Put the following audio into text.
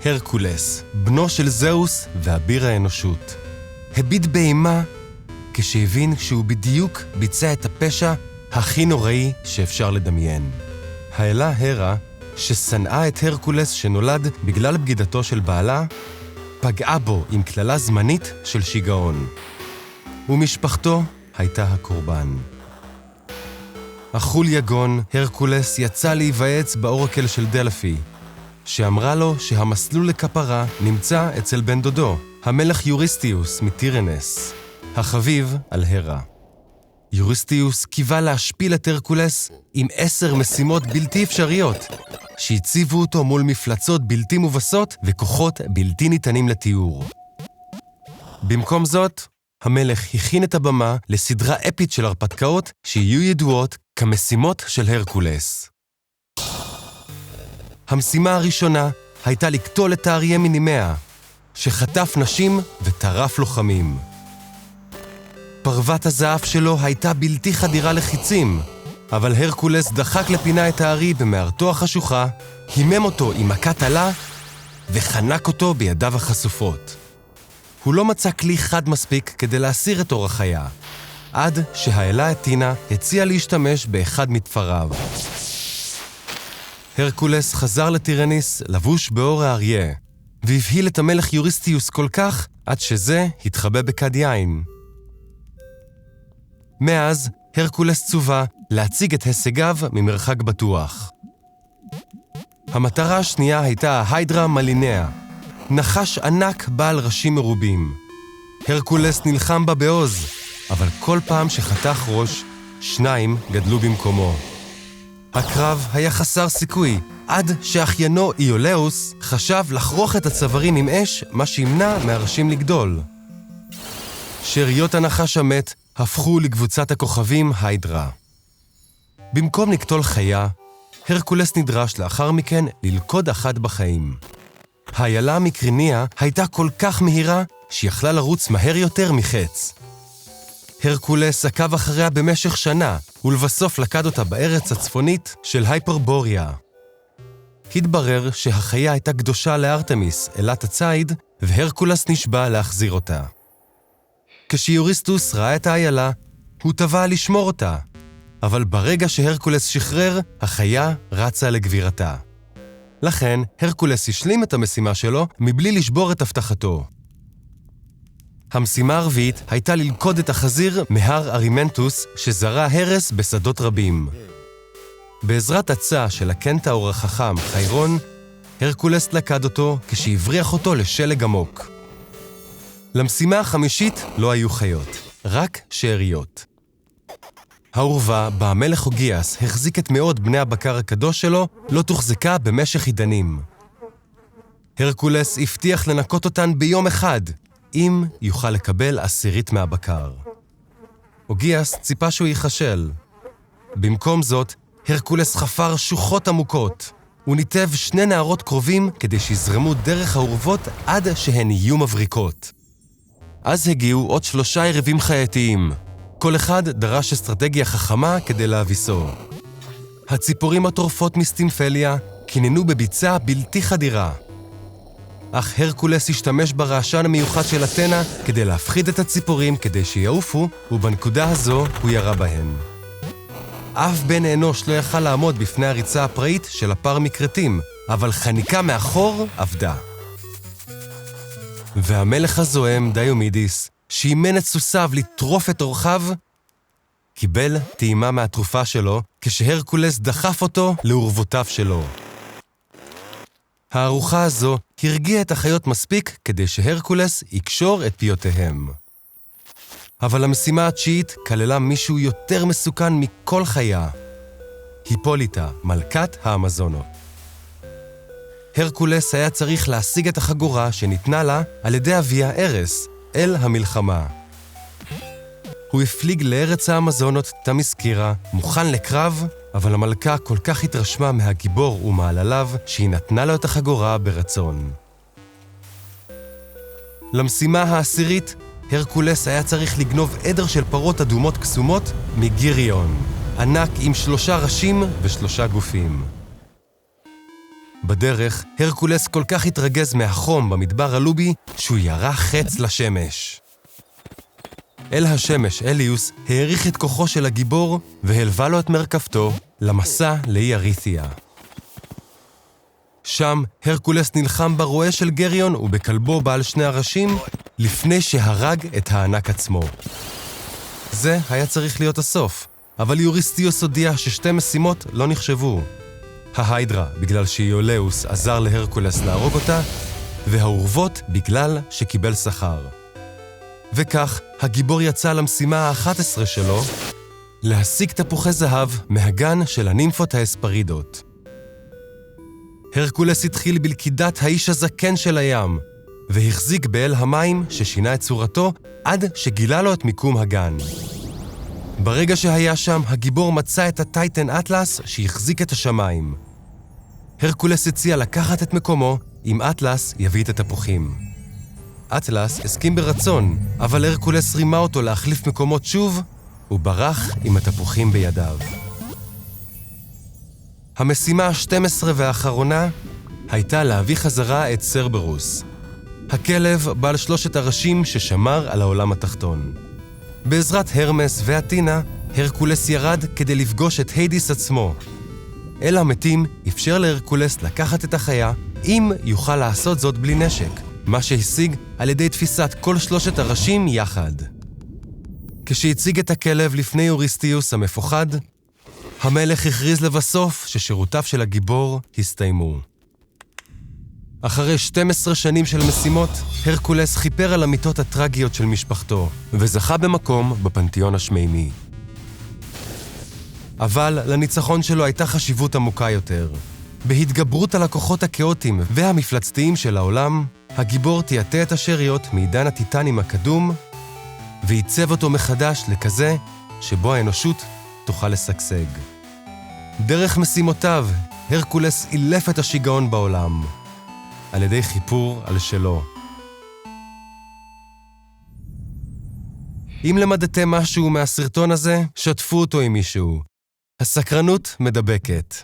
הרקולס, בנו של זאוס ואביר האנושות. הביט באימה כשהבין שהוא בדיוק ביצע את הפשע הכי נוראי שאפשר לדמיין. האלה הרה, ששנאה את הרקולס שנולד בגלל בגידתו של בעלה, פגעה בו עם כללה זמנית של שיגעון. ומשפחתו הייתה הקורבן. החול יגון, הרקולס יצא להיוועץ באורקל של דלפי, שאמרה לו שהמסלול לכפרה נמצא אצל בן דודו, המלך יוריסטיוס מטירנס, החביב על הרה. יוריסטיוס קיווה להשפיל את הרקולס עם 10 משימות בלתי אפשריות, שהציבו אותו מול מפלצות בלתי מובסות וכוחות בלתי ניתנים לתיאור. במקום זאת, המלך הכין את הבמה לסדרה אפית של הרפתקאות שיהיו ידועות כמשימות של הרקולס. המשימה הראשונה הייתה לקטול את האריה מנימאה, שחטף נשים וטרף לוחמים. פרוות הזהב שלו הייתה בלתי חדירה לחיצים, אבל הרקולס דחק לפינה את הארי במערתו החשוכה, הימם אותו עם מכת עלה וחנק אותו בידיו החשופות. הוא לא מצא כלי חד מספיק כדי להסיר את אור החיה, עד שהאלה אתינה הציעה להשתמש באחד מתפריו. הרקולס חזר לטירניס לבוש באור האריה, והבהיל את המלך יוריסטיוס כל כך עד שזה התחבא בכד יין. מאז הרקולס צובה להציג את הישגיו ממרחק בטוח. המטרה השנייה הייתה ההיידרה מלינאה, נחש ענק בעל ראשים מרובים. הרקולס נלחם בה בעוז, אבל כל פעם שחתך ראש, 2 גדלו במקומו. הקרב היה חסר סיכוי, עד שאחיינו איולאוס חשב לחרוך את הצווארים עם אש, מה שימנע מהראשים לגדול. שאריות הנחש המת הפכו לקבוצת הכוכבים היידרה. במקום לקטול חיה, הרקולס נדרש לאחר מכן ללכוד אחת בחיים. האיילה מקריניה הייתה כל כך מהירה שיכלה לרוץ מהר יותר מחץ. הרקולס עקב אחריה במשך שנה, ולבסוף לקד אותה בארץ הצפונית של הייפרבוריה. התברר שהחיה הייתה קדושה לארתמיס, אלת הציד, והרקולס נשבע להחזיר אותה. כשיוריסטוס ראה את האיילה, הוא תבע לשמור אותה, אבל ברגע שהרקולס שחרר, החיה רצה לגבירתה. לכן, הרקולס השלים את המשימה שלו מבלי לשבור את הבטחתו. המשימה הרביעית הייתה ללכוד את החזיר מהר ארימנטוס שזרע הרס בשדות רבים. בעזרת עצה של הקנטאור החכם חיירון, הרקולס לקד אותו כשהבריח אותו לשלג עמוק. למשימה החמישית לא היו חיות, רק שאריות. העורבה בה המלך אוגיאס החזיק את מאות בני הבקר הקדוש שלו לא תוחזקה במשך עידנים. הרקולס הבטיח לנקות אותן ביום אחד, אם יוכל לקבל 10 מהבקר. אוגיאס ציפה שהוא ייחשל. במקום זאת, הרקולס חפר שוחות עמוקות. הוא ניתב 2 נערות קרובים כדי שיזרמו דרך העורבות עד שהן יהיו מבריקות. אז הגיעו עוד 3 יריבים חייתיים. כל אחד דרש אסטרטגיה חכמה כדי להביסו. הציפורים הטורפות מסטינפליה כיננו בביצה בלתי חדירה. אך הרקולס השתמש ברעשן המיוחד של אתנה כדי להפחיד את הציפורים כדי שיעופו, ובנקודה הזו הוא ירה בהן. אף בן האנוש לא יכל לעמוד בפני הריצה הפראית של הפר מקרטים, אבל חניקה מאחור עבדה. והמלך הזוהם דיומידיס, שאימן את סוסיו לטרוף את אורחיו, קיבל טעימה מהתרופה שלו כשהרקולס דחף אותו לעורבותיו שלו. הארוחה הזו הרגיעה את החיות מספיק כדי שהרקולס יקשור את פיותיהם. אבל המשימה התשיעית כללה מישהו יותר מסוכן מכל חיה, היפוליטה, מלכת האמזונות. הרקולס היה צריך להשיג את החגורה שניתנה לה על ידי אביה ארס אל המלחמה. הוא הפליג לארץ האמזונות תמיסקירה, מוכן לקרב, אבל המלכה כל כך התרשמה מהגיבור ומעלליו שהיא נתנה לו את החגורה ברצון. למשימה העשירית, הרקולס היה צריך לגנוב עדר של פרות אדומות קסומות מגיריון, ענק עם 3 ראשים ו3 גופים. בדרך, הרקולס כל כך התרגז מהחום במדבר הלובי, שהוא ירה חץ לשמש. אל השמש, אליוס, העריך את כוחו של הגיבור, והלווה לו את מרכבתו למסע לאי ארית'יה. שם, הרקולס נלחם ברועה של גריון ובכלבו בעל שני הראשים, לפני שהרג את הענק עצמו. זה היה צריך להיות הסוף, אבל יוריסתיוס הודיע ששתי משימות לא נחשבו. ההיידרה, בגלל שאיולאוס עזר להרקולס להרוג אותה, והאורוות בגלל שקיבל שכר. וכך, הגיבור יצא למשימה ה-11 שלו, להשיג תפוחי זהב מהגן של הנימפות האספרידות. הרקולס התחיל בלכידת האיש הזקן של הים, והחזיק באל המים ששינה את צורתו עד שגילה לו את מיקום הגן. ברגע שהיה שם, הגיבור מצא את הטייטן אטלס שהחזיק את השמיים. הרקולס הציע לקחת את מקומו אם אטלס יביא את התפוחים. אטלס הסכים ברצון, אבל הרקולס רימה אותו להחליף מקומות שוב, וברח עם התפוחים בידיו. המשימה ה-12 והאחרונה הייתה להביא חזרה את סרברוס, הכלב בעל 3 הראשים ששמר על העולם התחתון. בעזרת הרמס ואתינה, הרקולס ירד כדי לפגוש את היידיס עצמו. אל המתים אפשר להרקולס לקחת את החיה, אם יוכל לעשות זאת בלי נשק, מה שהשיג על ידי תפיסת כל 3 הראשים יחד. כשהציג את הכלב לפני יוריסתיוס המפוחד, המלך הכריז לבסוף ששירותיו של הגיבור הסתיימו. אחרי 12 שנים של משימות, הרקולס חיפר על המיתות הטרגיות של משפחתו, וזכה במקום בפנתיאון השמימי. אבל לניצחון שלו הייתה חשיבות עמוקה יותר. בהתגברות על הכוחות הכאוטיים והמפלצתיים של העולם, הגיבור תיעטה את השאריות מעידן הטיטנים הקדום, ועיצב אותו מחדש לכזה שבו האנושות תוכל לשגשג. דרך משימותיו, הרקולס אילף את השיגעון בעולם, על ידי חיפור על שלו. אם למדתם משהו מהסרטון הזה, שתפו אותו עם מישהו. הסקרנות מדבקת.